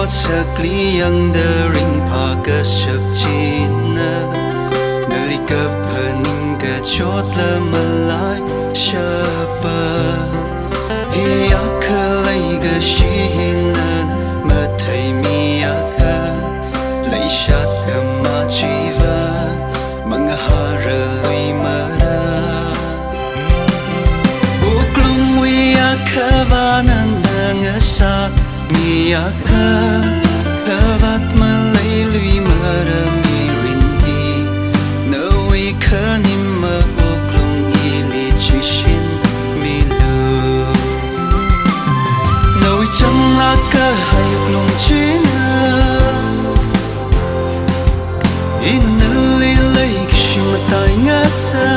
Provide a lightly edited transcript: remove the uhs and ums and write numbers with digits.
sakli yang dering paga sabjina nalika pening ka chot la malai shapa hiya khalai ga shihinan mathai miyaka lai shat ka ma chiva manghara lui mara uklum wiya kavanan ngasa miyaka kavat malay lui mara mirin hi nawi kanima uklung ili chishin milu nawi changa ka hay uklung china ina nalilay kishimatay ngasa